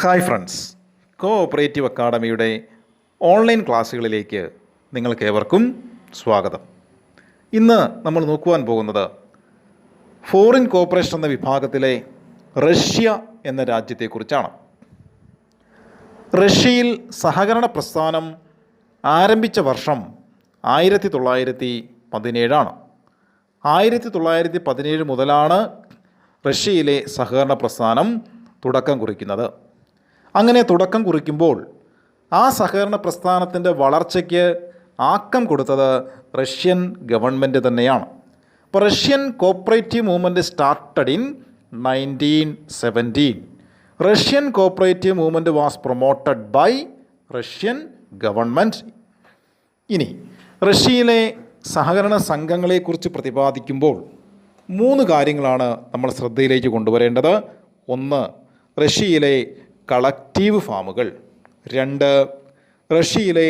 Hi friends, cooperative അക്കാഡമിയുടെ online ക്ലാസ്സുകളിലേക്ക് നിങ്ങൾക്കേവർക്കും സ്വാഗതം. ഇന്ന് നമ്മൾ നോക്കുവാൻ പോകുന്നത് ഫോറിൻ കോർപ്പറേഷൻ എന്ന വിഭാഗത്തിലെ റഷ്യ എന്ന രാജ്യത്തെക്കുറിച്ചാണ്. റഷ്യയിൽ സഹകരണ പ്രസ്ഥാനം ആരംഭിച്ച വർഷം 1917 1917 മുതലാണ് റഷ്യയിലെ സഹകരണ പ്രസ്ഥാനം തുടക്കം കുറിക്കുന്നത്. അങ്ങനെ തുടക്കം കുറിക്കുമ്പോൾ ആ സഹകരണ പ്രസ്ഥാനത്തിൻ്റെ വളർച്ചയ്ക്ക് ആക്കം കൊടുത്തത് റഷ്യൻ ഗവൺമെൻറ് തന്നെയാണ്. അപ്പോൾ Russian cooperative movement started in 1917. Russian cooperative movement was promoted by Russian government. ഇനി റഷ്യയിലെ സഹകരണ സംഘങ്ങളെക്കുറിച്ച് പ്രതിപാദിക്കുമ്പോൾ 3 കാര്യങ്ങളാണ് നമ്മൾ ശ്രദ്ധയിലേക്ക് കൊണ്ടുവരേണ്ടത്. 1, റഷ്യയിലെ കളക്റ്റീവ് ഫാമുകൾ. 2, റഷ്യയിലെ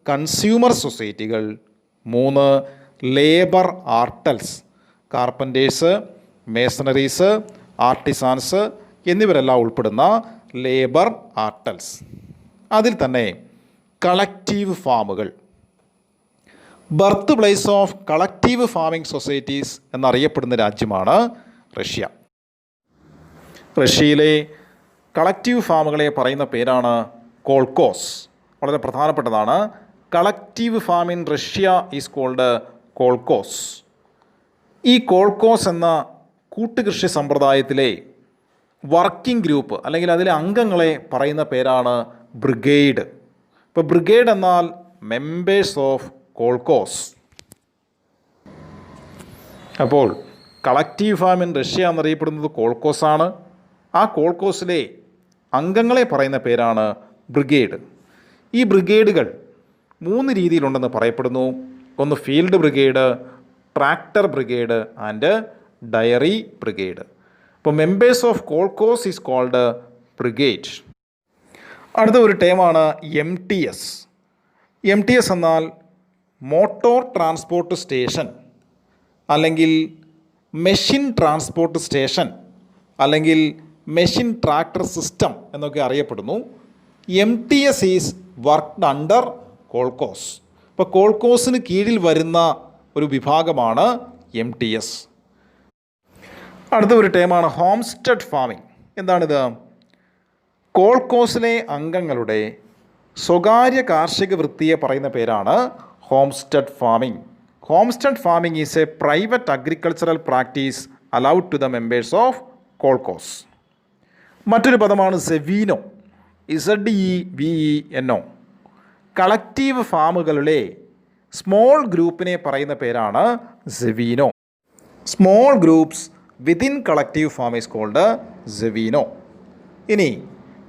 കൺസ്യൂമർ സൊസൈറ്റികൾ. 3, labour artels, carpenters, masonries, artisans എന്നിവരെല്ലാം ഉൾപ്പെടുന്ന ലേബർ ആർട്ടൽസ്. അതിൽ തന്നെ കളക്റ്റീവ് ഫാമുകൾ, birth place of collective farming societies എന്നറിയപ്പെടുന്ന രാജ്യമാണ് റഷ്യ. റഷ്യയിലെ കളക്റ്റീവ് ഫാമുകളെ പറയുന്ന പേരാണ് കോൾക്കോസ്. വളരെ പ്രധാനപ്പെട്ടതാണ്. Collective farm in Russia is called kolkhoz. ഈ കോൾക്കോസ് എന്ന കൂട്ടുകൃഷി സമ്പ്രദായത്തിലെ വർക്കിംഗ് ഗ്രൂപ്പ് അല്ലെങ്കിൽ അതിലെ അംഗങ്ങളെ പറയുന്ന പേരാണ് ബ്രിഗേഡ്. ഇപ്പോൾ ബ്രിഗേഡ് എന്നാൽ മെമ്പേഴ്സ് ഓഫ് കോൾക്കോസ്. അപ്പോൾ കളക്റ്റീവ് ഫാം ഇൻ റഷ്യ എന്നറിയപ്പെടുന്നത് കോൾക്കോസാണ്. ആ കോൾക്കോസിലെ അംഗങ്ങളെ പറയുന്ന പേരാണ് ബ്രിഗേഡ്. ഈ ബ്രിഗേഡുകൾ 3 രീതിയിലുണ്ടെന്ന് പറയപ്പെടുന്നു. ഒന്ന് field brigade, tractor brigade and dairy brigade. അപ്പോൾ members of kolkhoz is called brigade. അടുത്ത ഒരു ടേമാണ് MTS. MTS എന്നാൽ മോട്ടോർ ട്രാൻസ്പോർട്ട് സ്റ്റേഷൻ അല്ലെങ്കിൽ മെഷീൻ ട്രാൻസ്പോർട്ട് സ്റ്റേഷൻ അല്ലെങ്കിൽ മെഷീൻ ട്രാക്ടർ സിസ്റ്റം എന്നൊക്കെ അറിയപ്പെടുന്നു. MTS is worked under kolkhoz. ഇപ്പോൾ കോൾക്കോസിന് കീഴിൽ വരുന്ന ഒരു വിഭാഗമാണ് MTS. അടുത്ത ഒരു ടേമാണ് ഹോംസ്റ്റെഡ് ഫാമിംഗ്. എന്താണിത്? കോൾക്കോസിലെ അംഗങ്ങളുടെ സ്വകാര്യ കാർഷിക വൃത്തിയെ പറയുന്ന പേരാണ് homestead farming. Homestead farming is a private agricultural practice allowed to the members of kolkhoz. മറ്റൊരു പദമാണ് സെവീനോ. ZEVENO. കളക്റ്റീവ് ഫാമുകളിലെ സ്മോൾ ഗ്രൂപ്പിനെ പറയുന്ന പേരാണ് zveno. Small groups within collective farm is called zveno. ഇനി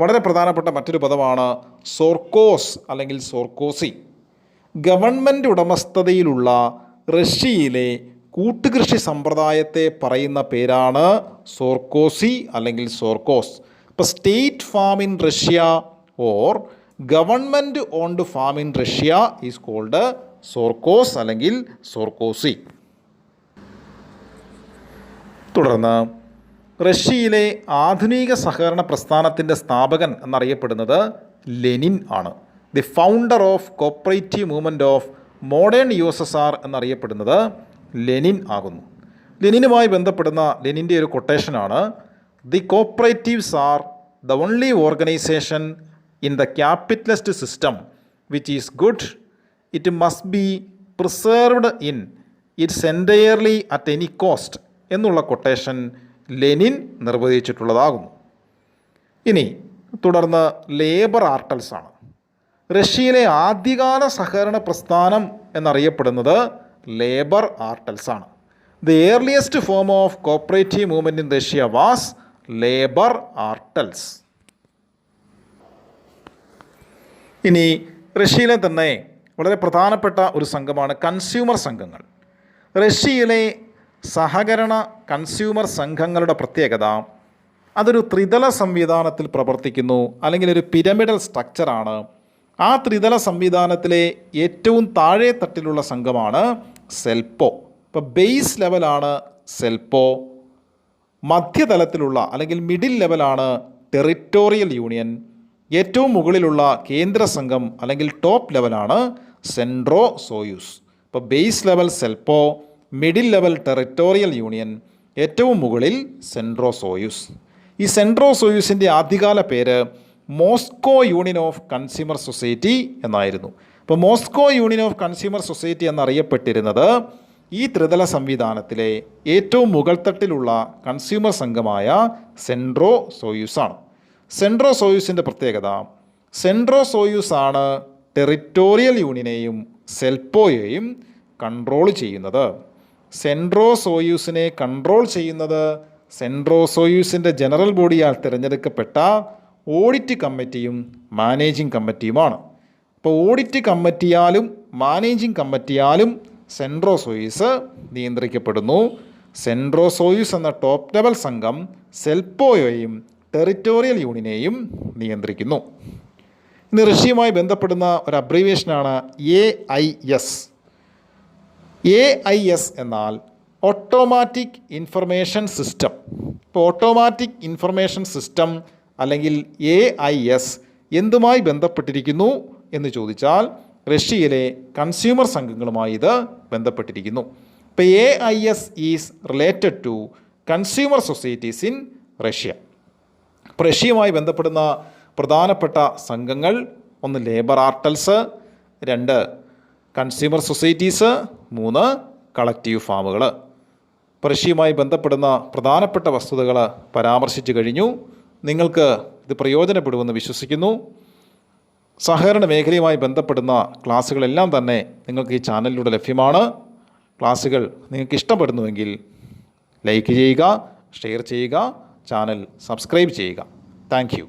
വളരെ പ്രധാനപ്പെട്ട മറ്റൊരു പദമാണ് സോർക്കോസ് അല്ലെങ്കിൽ സോർക്കോസി. ഗവൺമെൻറ് ഉടമസ്ഥതയിലുള്ള റഷ്യയിലെ കൂട്ടുകൃഷി സമ്പ്രദായത്തെ പറയുന്ന പേരാണ് സോർക്കോസി അല്ലെങ്കിൽ സോർക്കോസ്. ഇപ്പോൾ state farm in Russia or government owned farm in Russia is called sovkhoz അല്ലെങ്കിൽ സോർക്കോസി. തുടർന്ന് റഷ്യയിലെ ആധുനിക സഹകരണ പ്രസ്ഥാനത്തിൻ്റെ സ്ഥാപകൻ എന്നറിയപ്പെടുന്നത് ലെനിൻ ആണ്. The founder of cooperative movement of modern USSR എന്നറിയപ്പെടുന്നത് ലെനിൻ ആകുന്നു. ലെനിനുമായി ബന്ധപ്പെടുന്ന ലെനിൻ്റെ ഒരു കൊട്ടേഷനാണ്: the cooperatives are the only organisation in the capitalist system which is good. It must be preserved in its entirely at any cost എന്നുള്ള quotation Lenin നിർവഹിച്ചിട്ടുള്ളതാകുന്നു. ഇനി തുടർന്ന് ലേബർ ആർട്ടൽസ് ആണ്. റഷ്യയിലെ ആദ്യകാല സഹകരണ പ്രസ്ഥാനം എന്നറിയപ്പെടുന്നത് ലേബർ ആർട്ടൽസ് ആണ്. The earliest form of cooperative movement in Russia was labour artels. ഇനി റഷ്യയിലെ തന്നെ വളരെ പ്രധാനപ്പെട്ട ഒരു സംഘമാണ് കൺസ്യൂമർ സംഘങ്ങൾ. റഷ്യയിലെ സഹകരണ കൺസ്യൂമർ സംഘങ്ങളുടെ പ്രത്യേകത അതൊരു ത്രിതല സംവിധാനത്തിൽ പ്രവർത്തിക്കുന്നു, അല്ലെങ്കിൽ ഒരു പിരമിഡൽ സ്ട്രക്ചറാണ്. ആ ത്രിതല സംവിധാനത്തിലെ ഏറ്റവും താഴെ തട്ടിലുള്ള സംഘമാണ് സെൽപ്പോ. ഇപ്പോൾ ബേസ് ലെവലാണ് സെൽപ്പോ, മധ്യതലത്തിലുള്ള അല്ലെങ്കിൽ മിഡിൽ ലെവലാണ് ടെറിറ്റോറിയൽ യൂണിയൻ, ഏറ്റവും മുകളിലുള്ള കേന്ദ്ര സംഘം അല്ലെങ്കിൽ ടോപ്പ് ലെവലാണ് സെൻട്രോ സോയൂസ്. ഇപ്പോൾ base level selpo, middle level territorial union, ഏറ്റവും മുകളിൽ സെൻട്രോ സോയൂസ്. ഈ സെൻട്രോ സോയൂസിൻ്റെ ആദ്യകാല പേര് Moscow union of consumer society എന്നായിരുന്നു. അപ്പോൾ Moscow union of consumer society എന്നറിയപ്പെട്ടിരുന്നത് ഈ ത്രിതല സംവിധാനത്തിലെ ഏറ്റവും മുകൾത്തട്ടിലുള്ള കൺസ്യൂമർ സംഘമായ സെൻട്രോ സോയൂസാണ്. സെൻട്രോ സോയൂസിൻ്റെ പ്രത്യേകത, സെൻട്രോ സോയൂസ് ആണ് ടെറിട്ടോറിയൽ യൂണിയനെയും സെൽപ്പോയെയും കൺട്രോൾ ചെയ്യുന്നത്. സെൻട്രോ സോയൂസിനെ കൺട്രോൾ ചെയ്യുന്നത് സെൻട്രോ സോയൂസിൻ്റെ ജനറൽ ബോഡിയാൽ തിരഞ്ഞെടുക്കപ്പെട്ട ഓഡിറ്റ് കമ്മിറ്റിയും മാനേജിംഗ് കമ്മിറ്റിയുമാണ്. അപ്പോൾ ഓഡിറ്റ് കമ്മിറ്റിയാലും മാനേജിംഗ് കമ്മിറ്റിയാലും സെൻട്രോ സോയൂസ് നിയന്ത്രിക്കപ്പെടുന്നു. സെൻട്രോ സോയൂസ് എന്ന ടോപ്പ് ലെവൽ സംഘം സെൽപ്പോയെയും ടെറിട്ടോറിയൽ യൂണിയനെയും നിയന്ത്രിക്കുന്നു. ഇന്ന് റഷ്യയുമായി ബന്ധപ്പെടുന്ന ഒരു അബ്രീവിയേഷനാണ് AIS. AIS എന്നാൽ ഓട്ടോമാറ്റിക് ഇൻഫർമേഷൻ സിസ്റ്റം. ഇപ്പോൾ ഓട്ടോമാറ്റിക് ഇൻഫർമേഷൻ സിസ്റ്റം അല്ലെങ്കിൽ AIS എന്തുമായി ബന്ധപ്പെട്ടിരിക്കുന്നു എന്ന് ചോദിച്ചാൽ റഷ്യയിലെ കൺസ്യൂമർ സംഘങ്ങളുമായി ഇത് ബന്ധപ്പെട്ടിരിക്കുന്നു. ഇപ്പോൾ AIS is related to consumer societies in Russia. ഇപ്പോൾ റഷ്യയുമായി ബന്ധപ്പെടുന്ന പ്രധാനപ്പെട്ട സംഘങ്ങൾ, ഒന്ന് labour artels, 2 consumer societies, 3 collective ഫാമുകൾ. റഷ്യയുമായി ബന്ധപ്പെടുന്ന പ്രധാനപ്പെട്ട വസ്തുതകൾ പരാമർശിച്ചു കഴിഞ്ഞു. നിങ്ങൾക്ക് ഇത് പ്രയോജനപ്പെടുമെന്ന് വിശ്വസിക്കുന്നു. സഹകരണ മേഖലയുമായി ബന്ധപ്പെടുന്ന ക്ലാസ്സുകളെല്ലാം തന്നെ നിങ്ങൾക്ക് ഈ ചാനലിലൂടെ ലഭ്യമാണ്. ക്ലാസ്സുകൾ നിങ്ങൾക്ക് ഇഷ്ടപ്പെടുന്നുവെങ്കിൽ ലൈക്ക് ചെയ്യുക, ഷെയർ ചെയ്യുക, ചാനൽ സബ്സ്ക്രൈബ് ചെയ്യുക. Thank you.